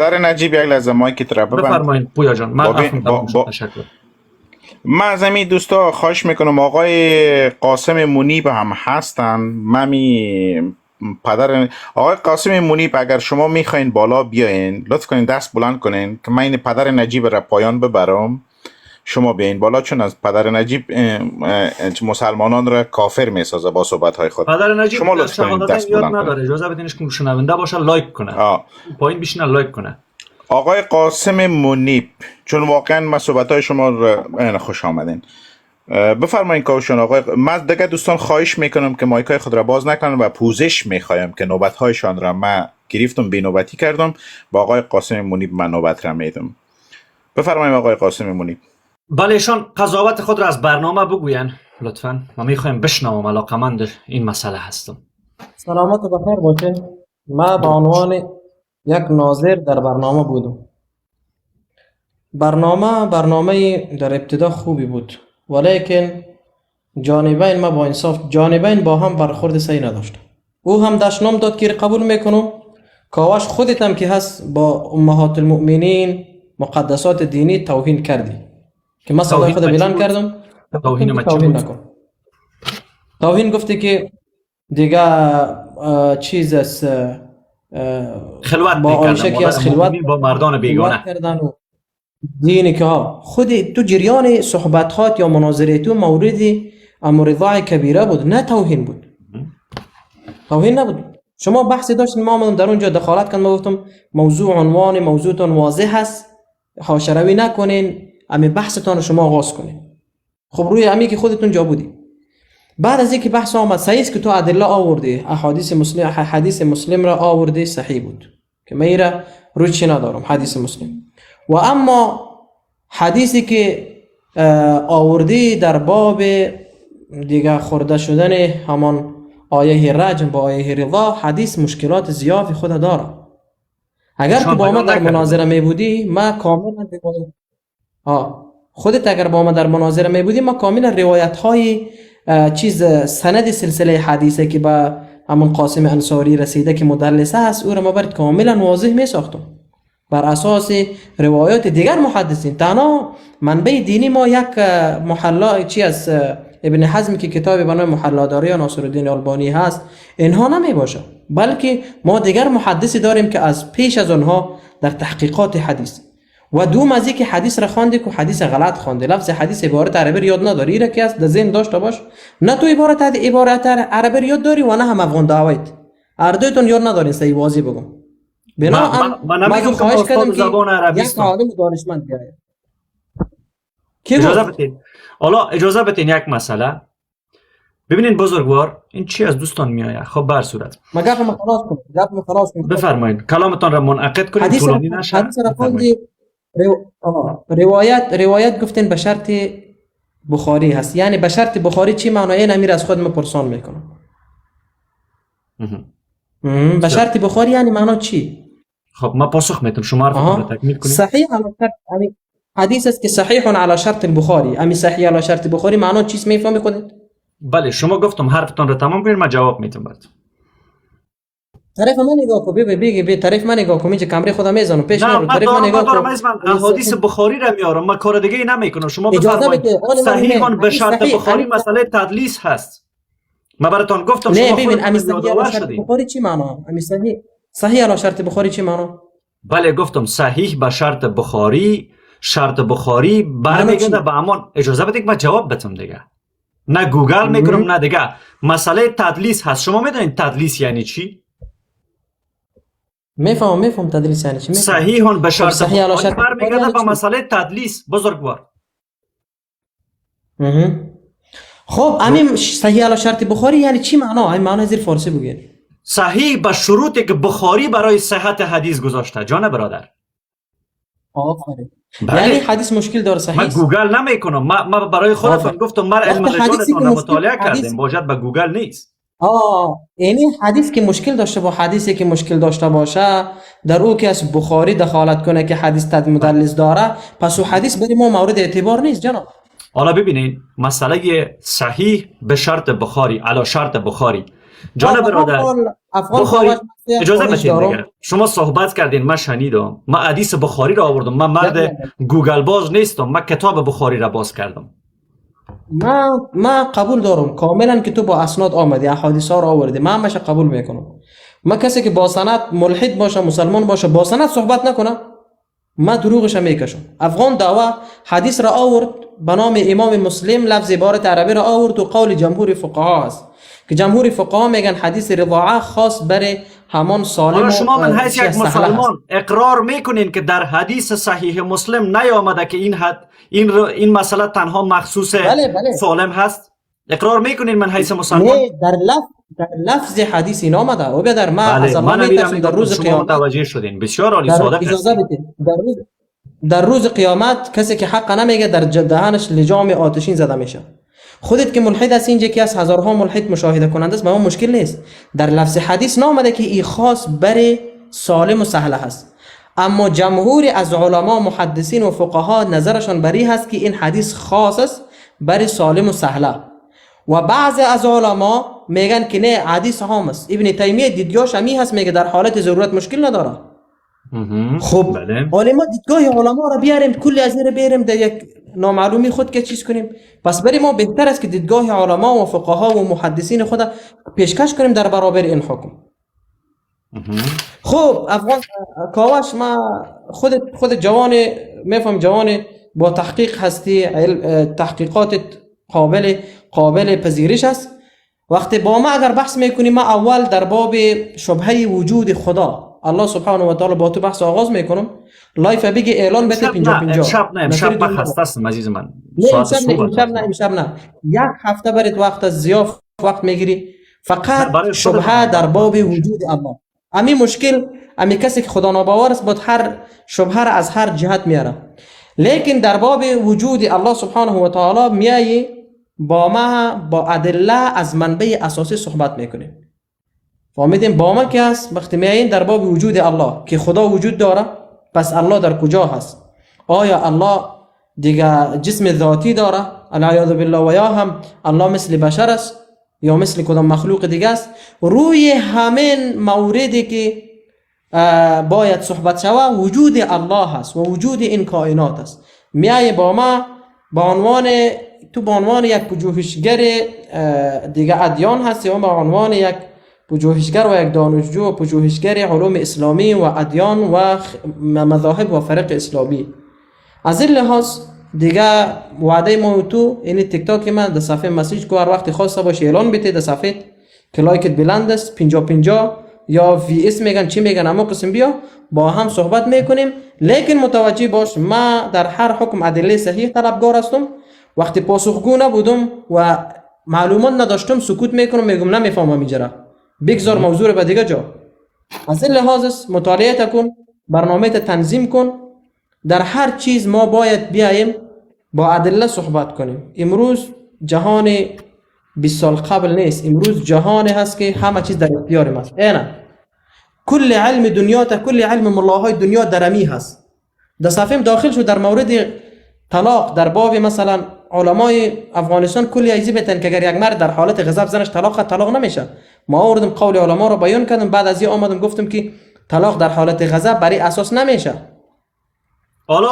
در نجیب یک لحظه مایک تر ببند. بفرمایید پویا جان. من تشکر. من از این دوستا خواهش میکنم، آقای قاسم منیب هم هستن. ممی پدر آقای قاسم منیب، اگر شما میخواین بالا بیاین لطف کنین دست بلند کنین که من این پدر نجیب را پایان ببرم. شما بیاین بالا، چون از پدر نجیب مسلمانان را کافر میسازه با صحبت های خود. پدر نجیب شما لطف کنین دست بلند نداره. اجازه بدینش که شنونده باشه لایک کنه. پایین بشینه لایک کنه. آقای قاسم منیب، چون واقعا من صحبت های شما را خوش آمدین، بفرمایید کاوشان. آقای من دیگه دوستان خواهش میکنم که مایکای خود را باز نکنن و پوزش میخوایم که نوبت هایشان را من گرفتم، بی نوبتی کردم. با آقای قاسم منیب من نوبت را میدم. بفرمایید آقای قاسم منیب. بله، ایشان قضاوت خود را از برنامه بگوین لطفاً. ما میخوایم بشنوم، علاقمند این مسئله هستم. سلامت و بخیر باشه. ما به عنوان یک ناظر در برنامه بودم. برنامه در ابتدا خوبی بود، ولیکن جانبین ما با انصاف جانبین با هم برخورد صحیح نداشت. او هم دشنام داد که قبول میکنم، کاوش خودت هم که هست با امهات المؤمنین مقدسات دینی توهین کردی که من صدای خود بلند کردم. توهین نکن. توهین گفتی که دیگه چیز است، خلوت با آیشه که از خلوت با مردان بیگانه دینی که خود تو جریان صحبتات یا مناظره تو مورد امر رضاع کبیره بود، نه توهین بود. توهین نبود. شما بحثی داشتین، ما اومدم در اونجا دخالت کردم، گفتم موضوع عنوان موضوعتون واضح هست، حاشروی نکنین، امی بحثتون شما آغاز کنین. خب روی امی که خودتون جا بودی. بعد از اینکه بحث آمد، صحیح است که تو ادله آوردی، حدیث مسلم را آوردی، صحیح بود که میره روی چی ندارم حدیث مسلم. و اما حدیثی که آوردی در باب دیگه خورده شدن همان آیه رجم با آیه رضا، حدیث مشکلات زیادی خود داره. اگر که با ما در مناظره می بودی، ما کاملا خودت اگر با ما در مناظره می بودی، ما کاملا روایت های سند سلسله حدیثه که با همون قاسم انصاری رسیده که مدلسه است، او را ما برات کاملا واضح می ساختم بر اساس روایات دیگر محدثین. تنها منبع دینی ما یک محلا از ابن حزم که کتابی به نام محلا داره یا ناصرالدین البانی هست، اینها نمی باشه، بلکه ما دیگر محدثی داریم که از پیش از آنها در تحقیقات حدیث و دوم از اینکه حدیث را خوانده که حدیث غلط خوانده، لفظ حدیث عبارت عربی یاد نداری، را که است در ذهن داشته باش. نه تو عبارت عربی یاد داری و نه هم افغان دعوت، هر دویتون یاد ندارین. صحیح واضح بگم. من نمیگم که استاد زبان عربی است. یک عالم دانشمند بیاید. اجازه بدین یک مسئله. ببینین بزرگوار، این چی از دوستان میآید؟ خب بر صورت ما گفتم خلاص کنم. بفرمایید کلامتان را منعقد کنید. طولانی نشه. حدیث را خوندی. روایت گفتین به شرط بخاری هست. یعنی به شرط بخاری چی معنی؟ امیر از خود مپرسان میکنم. به شرط بخاری یعنی معنا چی؟ خب ما پاسخ میدم، شما حرفتون رو تکمیل کنید. صحیح علی شرط، یعنی حدیث است که صحیح علی شرط البخاری. امی صحیح علی شرط بخاری معنا چیست میفهمی خودت؟ بله، شما گفتم حرفتون رو تمام کنید، ما جواب میدم برات. تعریف من نگاه کو، بگی تعریف من نگاه کو، که کمره خودم میزنم پیش نرو. تعریف من نگاه کو. من حدیث بخاری را میارم، ما کار دیگه ای نمیکنم. شما بفرمایید. صحیح به شرط بخاری مسئله تدلیس هست. ما براتون گفتم شما ببین امی صحیح علی شرط بخاری چی معنا؟ امی صحیح علی شرط بخاری چی معنا؟ بله گفتم صحیح به شرط بخاری، شرط بخاری برمیگرده به همان. اجازه بدید ما جواب بدم دیگه. نه گوگل میکنم نه دیگه. مسئله تدلیس هست. شما میدونید تدلیس یعنی چی؟ میفهم تدلیس یعنی چی. صحیح به شرط بخاری برمیگرده به مسئله تدلیس بزرگوار. خب همین صحیح علی شرط بخاری یعنی چی معنا؟ این معنی زیر فارسی بگید. صحیح به شروطی که بخاری برای صحت حدیث گذاشته. جان برادر. آفرین. یعنی حدیث مشکل داره صحیح. من گوگل نمیکنم. ما برای خودم گفتم ما علم رجالتون رو مطالعه کردیم. باید به گوگل نیست. یعنی حدیث که مشکل داشته با حدیثی که مشکل داشته باشه، در او که از بخاری دخالت کنه که حدیث مدلس داره، پس او حدیث برای ما مورد اعتبار نیست جناب. حالا ببینین مسئله صحیح به شرط بخاری، علی شرط بخاری جان برادر افغان بخاری کاوش اجازه خارج بدید دارم. دیگه. شما صحبت کردین، من شنیدم، من حدیث بخاری را آوردم، من مرد گوگل باز نیستم، من کتاب بخاری را باز کردم. ما قبول دارم کاملا که تو با اسناد آمدی احادیث ها رو آوردی، من همش قبول میکنم. ما کسی که با سند ملحد باشه مسلمان باشه با سند صحبت نکنه ما دروغش میکشم. افغان دعوا حدیث را آورد به نام امام مسلم، لفظ عبارت عربی را آورد و قول جمهور فقها است که جمهور فقها میگن حدیث رضاعه خاص برای همان سالم. حالا شما من حیث یک سهله هست. مسلمان اقرار میکنین که در حدیث صحیح مسلم نیامده که این مسئله تنها مخصوص بله. سالم هست؟ اقرار میکنین من حیث مسلمان؟ نه، در لفظ حدیث این آمده و در ما از بله، الله من میترسم در میگم روز شما قیامت. متوجه شدین. بسیار عالی، در صادق اجازه هستین. بدید. در روز قیامت کسی که حق نمیگه در دهنش لجام آتشین زده میشه. خودت که ملحد هستی، اینجا که از هزارها ملحد مشاهده کننده است، به ما مشکل نیست. در لفظ حدیث نامده که این خاص برای سالم و سهله هست، اما جمهور از علما محدثین و فقها نظرشان بری هست که این حدیث خاص است برای سالم و سهله، و بعضی از علما میگن که نه حدیث عام است. ابن تیمیه دیدگاهش همی هست، میگه در حالت ضرورت مشکل نداره. خب بله. علما دیدگاه علما را بیاریم، کلی از این بیاریم در یک نامعلومی خود که چیز کنیم. پس برای ما بهتر است که دیدگاه علما و فقها و محدثین خود پیشکش کنیم در برابر این حکم. خب افغان کاوش، ما خود جوان میفهم، جوان با تحقیق هستی، تحقیقات قابل پذیرش است. وقتی با ما اگر بحث میکنیم، ما اول در باب شبهه وجود خدا الله سبحانه و تعالی با تو بحث آغاز میکنم. لایف بگی اعلان بده 50 امشب من خسته هستم عزیز من. امشب نه، یک هفته برات وقت از ضیاف وقت میگیری فقط شبهه در باب وجود الله. امی مشکل، امی کسی که خدا ناباور است بود هر شبهه را از هر جهت میاره، لیکن در باب وجود الله سبحانه و تعالی میایی با ما با ادله از منبع اساسی صحبت میکنیم. فهمیدیم با ما که هست وقتی میایین در باب وجود الله که خدا وجود داره، پس الله در کجا هست؟ آیا الله دیگه جسم ذاتی داره العیاذ بالله، و یا هم الله مثل بشر است یا مثل کدام مخلوق دیگه است؟ روی همین موردی که باید صحبت شود وجود الله هست و وجود این کائنات است. میای با ما به عنوان یک پژوهشگر دیگه ادیان هستی و به عنوان یک پژوهشگر و یک دانشجو و پژوهشگر علوم اسلامی و ادیان و مذاهب و فرق اسلامی. از این لحاظ دیگه وعده ما تو این تیک تاک من در صفحه مسیج کو هر وقت خواسته باشه اعلان بده در صفحه که لایکت بلند است 50 یا وی اس میگن چی میگن اما قسم بیا با هم صحبت میکنیم. لیکن متوجه باش ما در هر حکم ادله صحیح طلبگار هستم. وقتی پاسخگو نبودم و معلومات نداشتم سکوت میکنم، میگم نمیفهمم اینجا، بگذار موضوع به دیگه جا. از این لحاظ مطالعه کن، برنامه تنظیم کن. در هر چیز ما باید بیاییم با ادله صحبت کنیم. امروز جهان 20 سال قبل نیست، امروز جهانی هست که همه چیز در اختیار ماست. نه کل علم دنیا تا کل علم ملاهای دنیا درمی هست. در صفحه داخل شو در مورد طلاق در باب مثلا علمای افغانستان کلی ایزی بتن که اگر یک مرد در حالت غضب زنش طلاق نمیشه. ما آوردم قول علما رو بیان کردم، بعد از این آمدم گفتم که طلاق در حالت غضب برای اساس نمیشه. حالا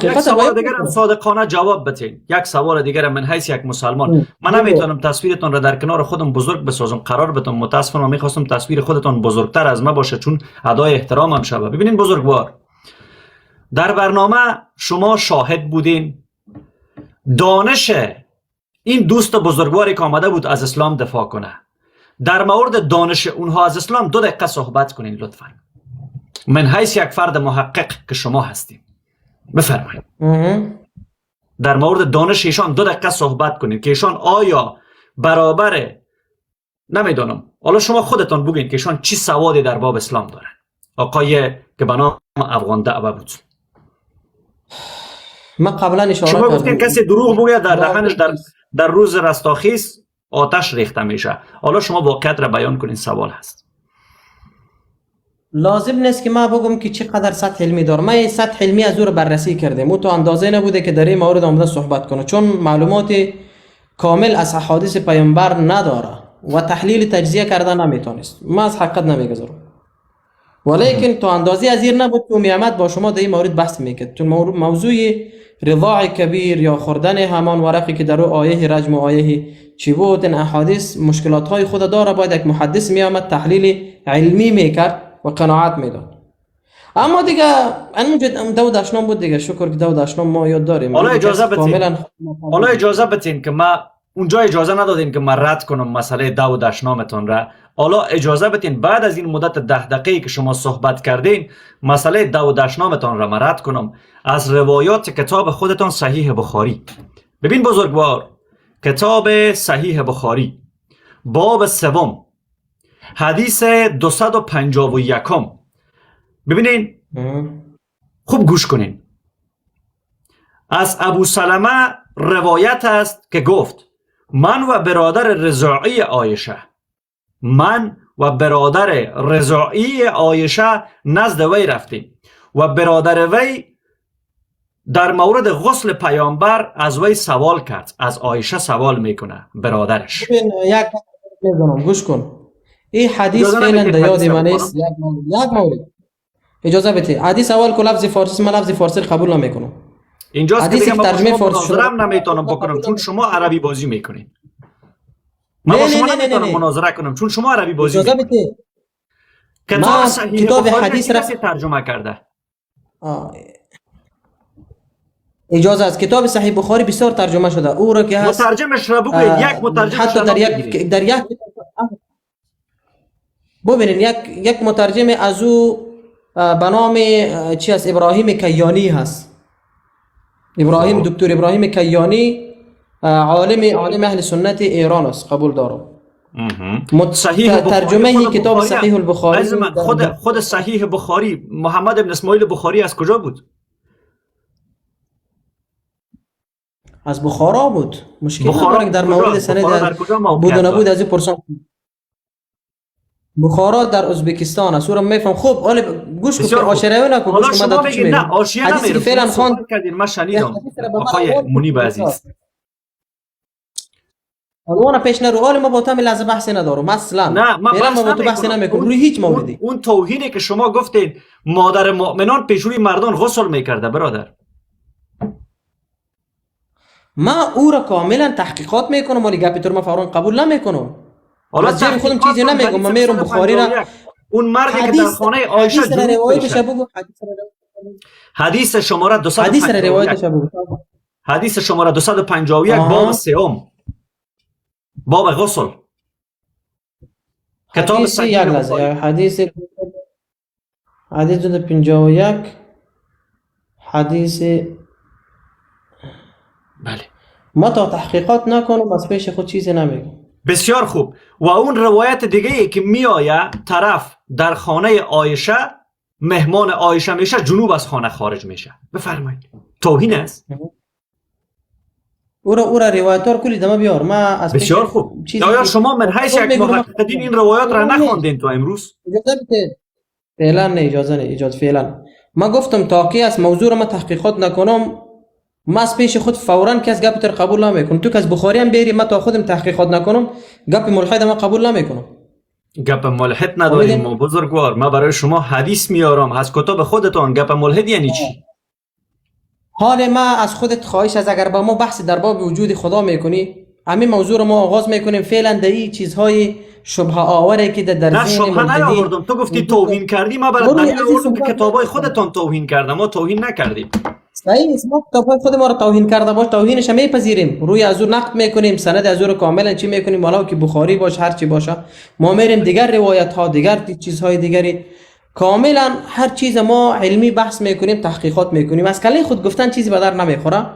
یک سوال دیگر هم صادقانه جواب بدین. یک سوال دیگر من حیث یک مسلمان، من نمیتونم تصویرتون را در کنار خودم بزرگ بسازم، قرار بدم. متاسفانه میخواستم تصویر خودتون بزرگتر از ما باشه چون ادای احترامم شوه. ببینین بزرگوار، در برنامه شما شاهد بودین دانش این دوست بزرگواری که آمده بود از اسلام دفاع کنه، در مورد دانش اونها از اسلام 2 دقیقه صحبت کنین لطفا. من حیث یک فرد محقق که شما هستیم بفرمایید در مورد دانش ایشان 2 دقیقه صحبت کنین که ایشان آیا برابر، نمیدونم، حالا شما خودتون بگین که ایشان چی سوادی در باب اسلام دارن. آقای که به نام افغان دعوه بود، ما قبلا اشاره شما گفتین کسی دروغ بگه در دهنش در روز رستاخیز آتش ریخته میشه. حالا شما واقعیت را بیان کنین. سوال هست. لازم نیست که ما بگم که چقدر سطح علمی داره. ما سطح علمی از او رو بررسی کردیم، او تو اندازه نبوده که در این مورد آمده صحبت کنه، چون معلومات کامل از احادیث پیامبر نداره. و تحلیل تجزیه کردن نمیتونست. ما از حقیقت نمیگذارم، ولیکن تو اندازی از این نبود که میامد با شما در این مورد بحث میکرد، چون موضوع رضاع کبیر یا خوردن همان ورقی که در او آیه رجم و آیه چی بود، این احادیث مشکلات های خود داره، باید یک محدث میامد تحلیل علمی میکرد و قناعت میداد. اما دیگه همونجا داود اشنام بود دیگه، شکر که داود اشنام ما یاد داریم. حالا اجازه بتین که ما اونجا اجازه ندادین که من رد کنم مسئله داود اشنامتون را. حالا اجازه بتین بعد از این مدت 10 دقیقه که شما صحبت کردین مسئله داود اشنامتون را من رد کنم از روایات کتاب خودتون صحیح بخاری. ببین بزرگوار، کتاب صحیح بخاری باب 3 حدیث 251. ببینین خوب گوش کنین. از ابو سلمه روایت است که گفت من و برادر رضاعی عایشه، من و برادر رضاعی عایشه نزد وی رفتیم و برادر وی در مورد غسل پیامبر از وی سوال کرد. از عایشه سوال میکنه برادرش. ببین یک میگم گوش کن، این حدیث فعلا در یاد من است. یک مورد اجازه بده، حدیث اول کو لفظ فارسی، من لفظ فارسی قبول نمیکنم. اینجاست که حدیثی دیگه که ترجمه من فارسی شده مناظره نمیتونم بکنم چون شما عربی بازی میکنین. من با شما نمیتونم مناظره کنم چون شما عربی بازی اجازه میکنین. بده، کتاب من صحیح کتاب بخاری حدیث را را کسی ترجمه کرده؟ اجازه از کتاب صحیح بخاری بسیار ترجمه شده، او را که هست مترجمش را بگوید. یک مترجمش حتی را بگیرید. در یک ببینین یک مترجم از او به نام چی است، ابراهیم کیانی هست. ابراهیم، دکتر ابراهیم کیانی، عالم اهل سنت ایران است، قبول دارم. صحیح ترجمه بخاری کتاب صحیح البخاری خود صحیح بخاری محمد ابن اسماعیل بخاری از کجا بود؟ از بخارا بود. مشکل بخارا نداره در مورد سند بود و نبود از این پرسان. بخارا در ازبکستان است، او را میفهم. خوب حالا گوش کن، آشریه نکن. حالا شما بگید نه آشیه نمیره. فعلا خوان کردین من شنیدم آقای منیب عزیز. حالا پیش نرو، حالا ما با تو لحظه بحث ندارم اصلا. نه من با تو بحث نمیکنم روی هیچ موردی. اون توهینی که شما گفتین مادر مؤمنان پیش روی مردان غسل میکرده برادر، ما او را کاملا تحقیقات میکنم، ولی گپ تو ما فورا قبول نمیکنم. حالا از جای خودم چیزی نمیگم. من میرم بخاری را، اون مردی که در خانه عایشه حدیث شماره 251 حدیث شماره 251 باب 3 باب غسل کتاب صحیح حدیث 251 حدیث. بله ما تا تحقیقات نکنم از پیش خود چیزی نمیگم. بسیار خوب. و اون روایت دیگه ای که میآیه طرف در خانه عایشه مهمان عایشه میشه، جنوب از خانه خارج میشه. بفرمایید. توهین است. او را روایتار کلی دم بیار. ما از بسیار خوب. یا شما من حیث یک محققین این روایات را نخوندین تو امروز؟ اجازه بده. فعلا نه، اجازه نه، اجازه فعلا. ما گفتم تا کی از موضوع را ما تحقیقات نکنم، ما از پیش خود فورا کس گپ تر قبول نمیکنم. تو که از بخاری هم بیاری، ما تا خودم تحقیقات نکنم گپ ملحد ما قبول نمیکنم. گپ ملحد نداریم ما بزرگوار. ما برای شما حدیث میارم از کتاب خودتون. گپ ملحد یعنی چی؟ حال ما از خودت خواهش از اگر با ما بحث در باب وجود خدا میکنی، همین موضوع رو ما آغاز میکنیم. فعلا در این چیزهای شبهه آوره که در ذهن شبهه نیاوردم. تو گفتی توهین کردی، ما برای دلیل آوردم که کتابای خودتون توهین کردم. ما توهین نکردیم. صحیح است، ما کتابای خود ما رو توهین کرده باش، توهینش هم میپذیریم، روی از اون نقد میکنیم، سند از اون کاملا چی میکنیم، والا که بخاری باش هر چی باشه، ما میریم دیگر روایت ها، دیگر چیزهای دیگری، کاملا هر چیز ما علمی بحث میکنیم، تحقیقات میکنیم. از کله خود گفتن چیزی به در نمیخوره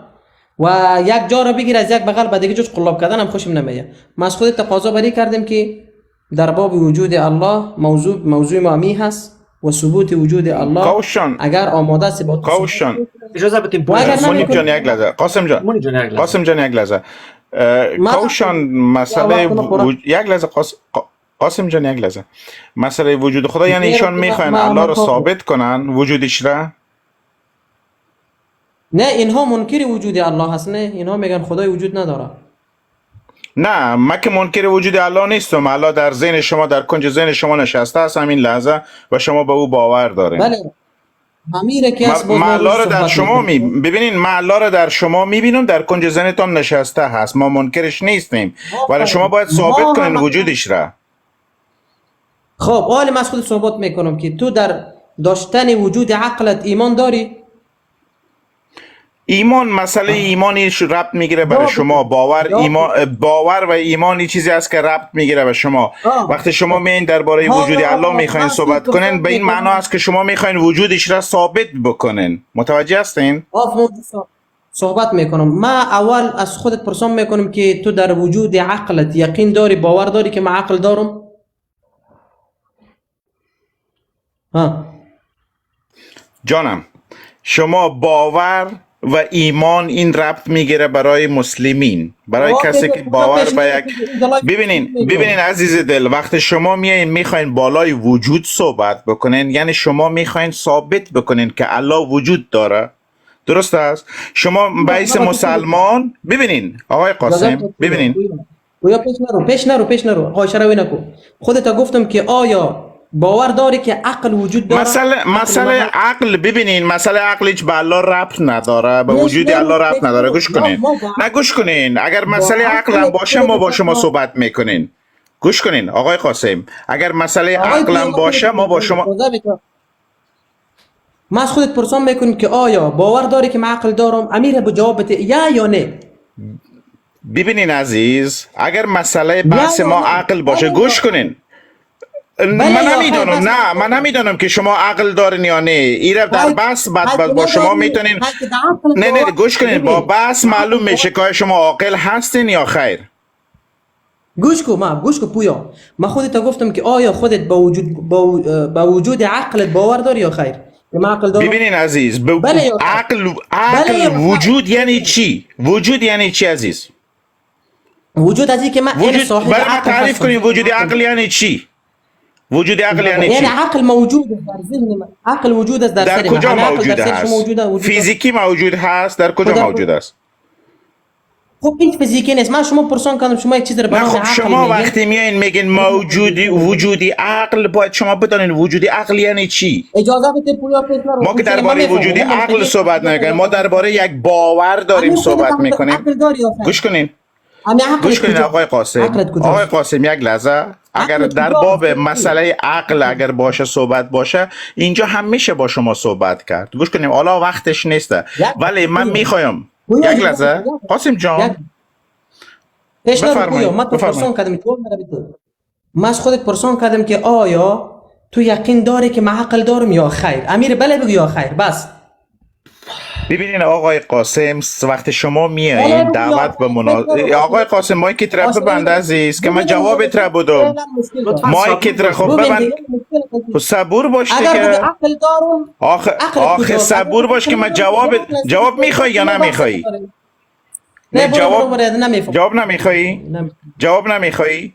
و یک جا رو بگیر از یک بغل به دیگه جوش قلاب کردن هم خوشم نمیاد. ما از خود تقاضا بری کردیم که در باب وجود الله موضوع ما می هست و ثبوت وجود الله. قوشان اگر آماده است با قوشان اجازه بدیم منیب جان یک لحظه. قاسم جان یک لحظه. قوشان مسئله یک لحظه. قاسم جان یک لحظه. مسئله وجود خدا یعنی ایشان میخواین الله رو ثابت کنن وجودش را؟ نه، اینها منکر وجود الله هست. نه، اینها میگن خدای وجود نداره. نه من که منکر وجود الله نیستم. الله در ذهن شما، در کنج ذهن شما نشسته است همین لحظه و شما به او باور دارین. بله همین که از ما الله رو در شما ببینین، ما الله رو در شما میبینم، در کنج ذهنتان نشسته هست. ما منکرش نیستیم ولی شما باید ثابت کنین وجودش را. خب حالا من از خود ثابت میکنم که تو در داشتن وجود عقلت ایمان داری. ایمان، مسئله ایمانی ربط میگیره برای شما. باور و ایمان چیزی است که ربط میگیره به شما. وقتی شما میین درباره وجود الله میخواین صحبت کنین، به این معنا است که شما میخواین وجودش را ثابت بکنین. متوجه هستین؟ صحبت میکنم. ما اول از خودت پرسان میکنم که تو در وجود عقلت یقین داری، باور داری که من عقل دارم؟ جانم، شما باور و ایمان این ربط میگیره برای مسلمین، برای کسی که باور به یک. ببینین عزیز دل، وقتی شما میخواین بالای وجود صحبت بکنین، یعنی شما میخواین ثابت بکنین که الله وجود داره. درست است؟ شما باعث مسلمان، ببینین آقای قاسم، ببینین گویا پیش نرو آقای شروی نکو. خودت گفتم که آیا باور داری که عقل وجود داره؟ مسئله عقل، ببینین مسئله عقل هیچ به الله ربط نداره، به وجود الله ربط نداره. گوش کنین، نه گوش کنین. اگر مسئله عقل هم باشه ما با شما صحبت میکنین. گوش کنین آقای قاسم، اگر مسئله عقل هم باشه ما با شما. ما از خودت پرسان میکنیم که آیا باور داری که من عقل دارم؟ امیر به جواب بده یا نه. ببینین عزیز، اگر مسئله بحث ما عقل باشه، گوش کنین. من نمیدونم که شما عقل دارین یا نه. ایره در بحث بعد با شما میتونین. نه گوش کنین، با بحث معلوم میشه که شما عاقل هستین یا خیر. گوش کو پویا، من خودت گفتم که آیا خودت با وجود عقلت باور داری یا خیر؟ ببینین عزیز، عقل وجود یعنی چی؟ وجود یعنی چی عزیز؟ وجود از این که من برای ما تعریف کنیم وجود عقل یعنی چی؟ وجود عقل یعنی چی؟ یعنی عقل موجود است در ذهن من. عقل وجود است در کجا موجود است؟ فیزیکی موجود هست؟ در کجا موجود است؟ خب این فیزیکی نیست. من شما پرسان کردم، شما یک چیز رو خب شما وقتی میایین میگین وجودی عقل، باید شما بدانین وجودی عقل یعنی چی. اجازه بده پویا پیش نرو. ما که درباره وجودی عقل صحبت نمیکنیم، ما درباره یک باور داریم صحبت میکنیم. گوش کنین آقای قاسم یک لحظه. اگر در باب مسئله عقل اگر باشه صحبت باشه، اینجا هم میشه با شما صحبت کرد. گوش کنیم، حالا وقتش نیسته، ولی من میخوایم یک لحظه قاسم جان بفرمایید. من از خودت پرسان کردم که آیا تو یقین داری که من عقل دارم یا خیر؟ امیر بله بگو یا خیر بس. ببینین آقای قاسم، وقتی شما میایین دعوت به مناظره، آقای قاسم مایک را ببند عزیز که من جوابت را بدم. مایک را خب ببند، صبور باش دیگه. آخه صبور باش که من جواب میخوای یا نمیخوای؟ جواب نمیخوای؟ جواب نمیخوای؟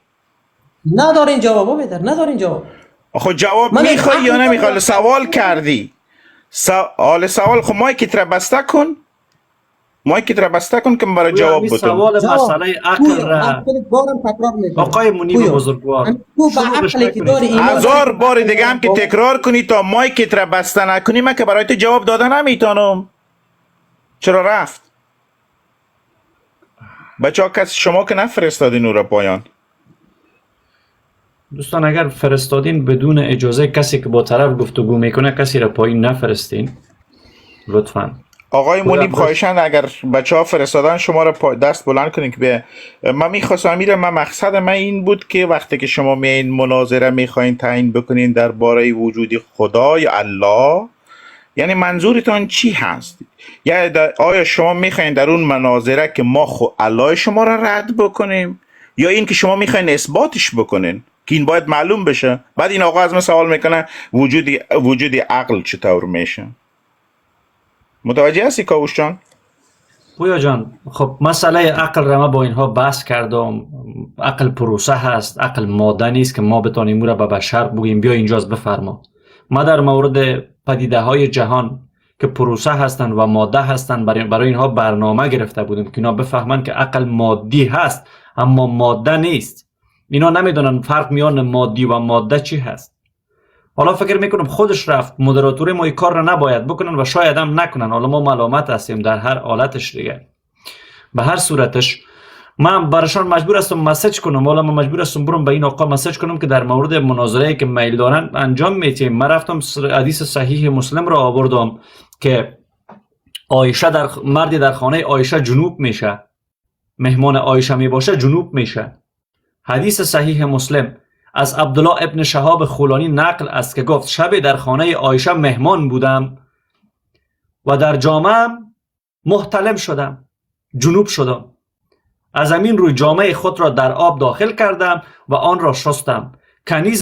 ندارین جواب بدر، ندارین جواب. خب جواب میخوای یا نمیخوای؟ سوال کردی. سوال خب مایکت را بسته کن. مایکت را بسته کن که برای جواب بدم. سوال مسئله عقل را آقای منیب بزرگوار 1000 بار دیگه هم که تکرار کنی تا مایکت را بسته نکنی، من که برای تو جواب دادن نمیتونم. چرا رفت؟ بچه ها کسی شما که نفرستادین او را پایان. دوستان اگر فرستادین بدون اجازه کسی که با طرف گفتگو میکنه کسی را پایین نفرستین لطفاً. آقای منیب خواهشاً اگر بچه ها فرستادن شما را دست بلند کنین که به من میخواستم مقصد من این بود که وقتی که شما میین مناظره میخواین تعیین بکنین درباره وجود خدا یا الله، یعنی منظورتان چی هست؟ یا آیا شما میخواین در اون مناظره که ما الله شما را رد بکنیم یا این که شما میخواین اثباتش بکنین که این باید معلوم بشه؟ بعد این آقا از من سوال میکنه وجود عقل چطور میشه؟ متوجه هستی کاوش جان؟ پویا جان، خب مسئله عقل را ما با اینها بحث کردم. عقل پروسه هست، عقل ماده نیست که ما بتانیم او را به بشر بگیم بیا اینجاست بفرما. ما در مورد پدیده های جهان که پروسه هستند و ماده هستند برای اینها برنامه گرفته بودیم که اینا بفهمن که عقل مادی هست، اما ماده نیست. اینا نمیدونن فرق میان مادی و ماده چی هست. حالا فکر میکنم خودش رفت مدراتوری ما این کار را نباید بکنن و شاید هم نکنن. حالا ما ملامت هستیم در هر حالتش دیگه. به هر صورتش من براشان مجبور هستم مسیج کنم. حالا من مجبور هستم برم به این آقا مسیج کنم که در مورد مناظره که میل دارن انجام میتیم. من رفتم حدیث صحیح مسلم را آوردم که عایشه مردی در خانه عایشه جنوب میشه، مهمان عایشه میباشه جنوب میشه. حدیث صحیح مسلم از عبدالله ابن شهاب خولانی نقل است که گفت شب در خانه عایشه مهمان بودم و در جامه‌ام محتلم شدم، جنوب شدم. از همین روی جامه خود را در آب داخل کردم و آن را شستم. کنیز